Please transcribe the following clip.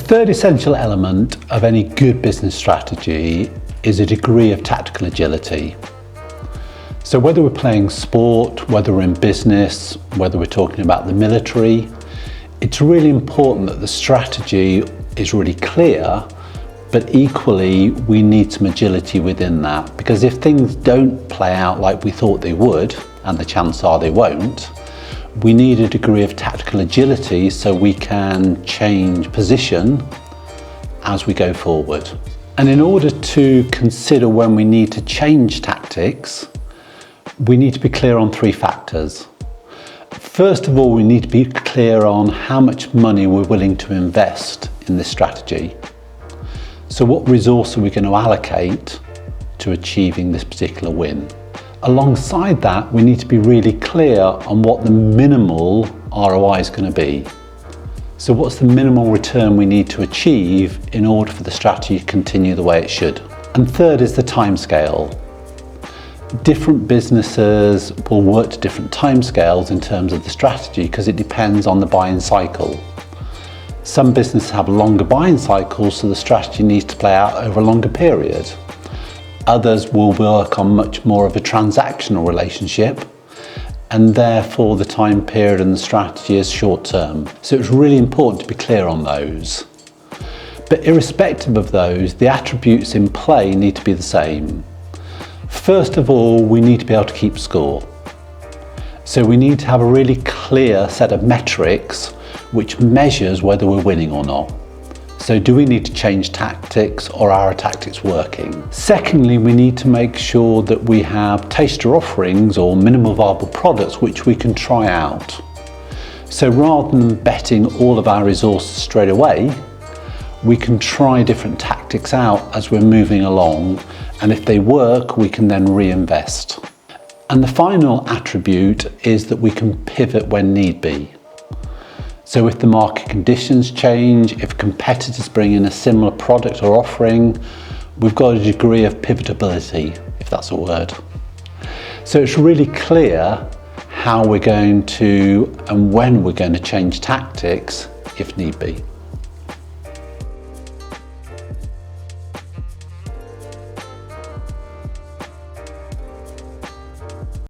third essential element of any good business strategy is a degree of tactical agility. So whether we're playing sport, whether we're in business, whether we're talking about the military, it's really important that the strategy is really clear, but equally we need some agility within that, because if things don't play out like we thought they would, and the chances are they won't, we need a degree of tactical agility so we can change position as we go forward. And in order to consider when we need to change tactics, we need to be clear on three factors. First of all, we need to be clear on how much money we're willing to invest in this strategy. So what resource are we going to allocate to achieving this particular win? Alongside that, we need to be really clear on what the minimal ROI is going to be. So what's the minimal return we need to achieve in order for the strategy to continue the way it should? And third is the timescale. Different businesses will work to different timescales in terms of the strategy because it depends on the buying cycle. Some businesses have longer buying cycles, so the strategy needs to play out over a longer period. Others will work on much more of a transactional relationship, and therefore the time period and the strategy is short term. So it's really important to be clear on those. But irrespective of those, the attributes in play need to be the same. First of all, we need to be able to keep score. So we need to have a really clear set of metrics which measures whether we're winning or not. So do we need to change tactics, or are our tactics working? Secondly, we need to make sure that we have taster offerings or minimal viable products which we can try out. So rather than betting all of our resources straight away, we can try different tactics out as we're moving along, and if they work, we can then reinvest. And the final attribute is that we can pivot when need be. So if the market conditions change, if competitors bring in a similar product or offering, we've got a degree of pivotability, if that's a word. So it's really clear how we're going to and when we're going to change tactics if need be.